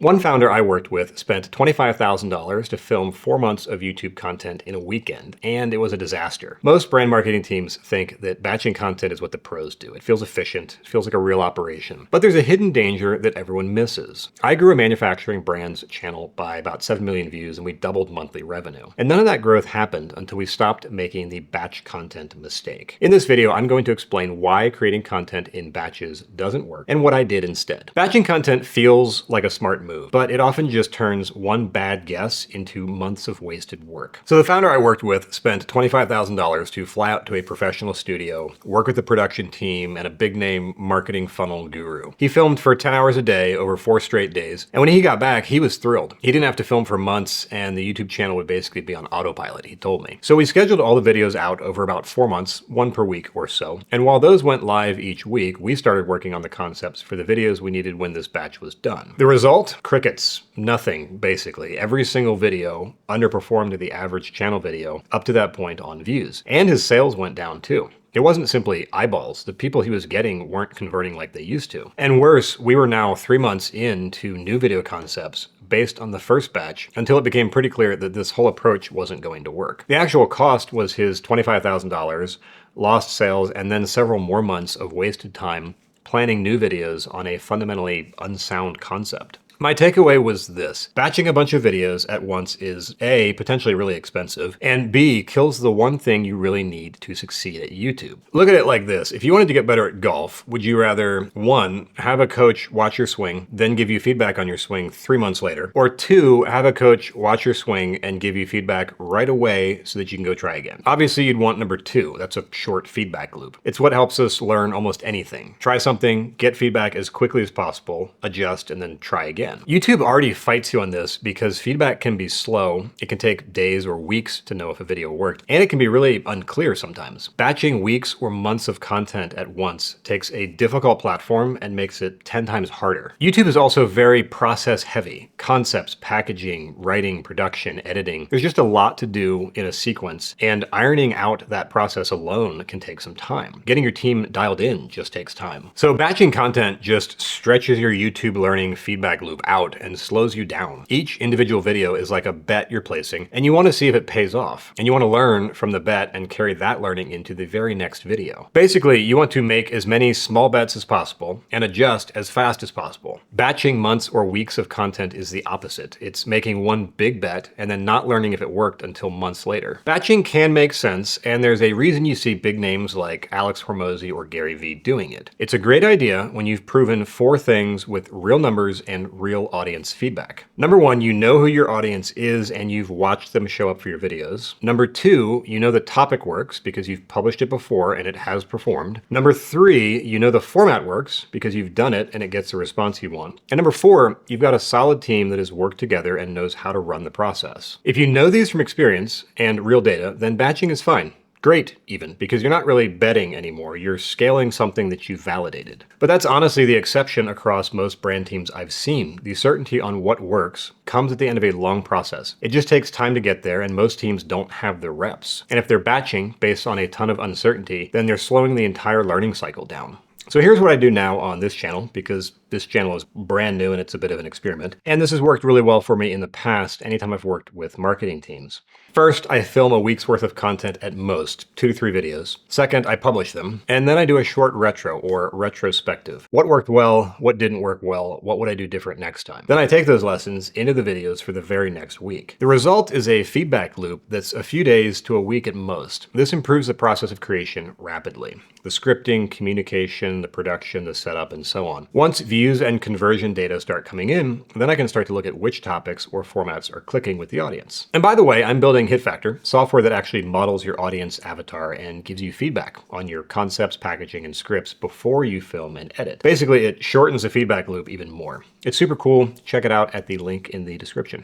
One founder I worked with spent $25,000 to film 4 months of YouTube content in a weekend, and it was a disaster. Most brand marketing teams think that batching content is what the pros do. It feels efficient, it feels like a real operation. But there's a hidden danger that everyone misses. I grew a manufacturing brands channel by about 7 million views, and we doubled monthly revenue. And none of that growth happened until we stopped making the batch content mistake. In this video, I'm going to explain why creating content in batches doesn't work and what I did instead. Batching content feels like a smart move, but it often just turns one bad guess into months of wasted work. So the founder I worked with spent $25,000 to fly out to a professional studio, work with the production team, and a big name marketing funnel guru. He filmed for 10 hours a day over 4 straight days, and when he got back, he was thrilled. He didn't have to film for months, and the YouTube channel would basically be on autopilot, he told me. So we scheduled all the videos out over about 4 months, one per week or so, and while those went live each week, we started working on the concepts for the videos we needed when this batch was done. The result? Crickets. Nothing, basically. Every single video underperformed the average channel video up to that point on views. And his sales went down too. It wasn't simply eyeballs. The people he was getting weren't converting like they used to. And worse, we were now 3 months into new video concepts based on the first batch until it became pretty clear that this whole approach wasn't going to work. The actual cost was his $25,000, lost sales, and then several more months of wasted time planning new videos on a fundamentally unsound concept. My takeaway was this: batching a bunch of videos at once is A, potentially really expensive, and B, kills the one thing you really need to succeed at YouTube. Look at it like this. If you wanted to get better at golf, would you rather 1, have a coach watch your swing, then give you feedback on your swing 3 months later, or 2, have a coach watch your swing and give you feedback right away so that you can go try again? Obviously, you'd want number 2. That's a short feedback loop. It's what helps us learn almost anything. Try something, get feedback as quickly as possible, adjust, and then try again. YouTube already fights you on this because feedback can be slow. It can take days or weeks to know if a video worked, and it can be really unclear sometimes. Batching weeks or months of content at once takes a difficult platform and makes it 10 times harder. YouTube is also very process heavy. Concepts, packaging, writing, production, editing. There's just a lot to do in a sequence, and ironing out that process alone can take some time. Getting your team dialed in just takes time. So batching content just stretches your YouTube learning feedback loop out and slows you down. Each individual video is like a bet you're placing, and you want to see if it pays off. And you want to learn from the bet and carry that learning into the very next video. Basically, you want to make as many small bets as possible and adjust as fast as possible. Batching months or weeks of content is the opposite. It's making one big bet and then not learning if it worked until months later. Batching can make sense, and there's a reason you see big names like Alex Hormozi or Gary Vee doing it. It's a great idea when you've proven 4 things with real numbers and real audience feedback. Number 1, you know who your audience is and you've watched them show up for your videos. Number 2, you know the topic works because you've published it before and it has performed. Number 3, you know the format works because you've done it and it gets the response you want. And number 4, you've got a solid team that has worked together and knows how to run the process. If you know these from experience and real data, then batching is fine. Great, even, because you're not really betting anymore. You're scaling something that you've validated. But that's honestly the exception across most brand teams I've seen. The certainty on what works comes at the end of a long process. It just takes time to get there, and most teams don't have the reps. And if they're batching based on a ton of uncertainty, then they're slowing the entire learning cycle down. So here's what I do now on this channel, because this channel is brand new and it's a bit of an experiment. And this has worked really well for me in the past, anytime I've worked with marketing teams. First, I film a week's worth of content at most, 2 to 3 videos. Second, I publish them. And then I do a short retro or retrospective. What worked well? What didn't work well? What would I do different next time? Then I take those lessons into the videos for the very next week. The result is a feedback loop that's a few days to a week at most. This improves the process of creation rapidly. The scripting, communication, the production, the setup, and so on. Once views and conversion data start coming in, then I can start to look at which topics or formats are clicking with the audience. And by the way, I'm building Hit Factor, software that actually models your audience avatar and gives you feedback on your concepts, packaging, and scripts before you film and edit. Basically, it shortens the feedback loop even more. It's super cool. Check it out at the link in the description.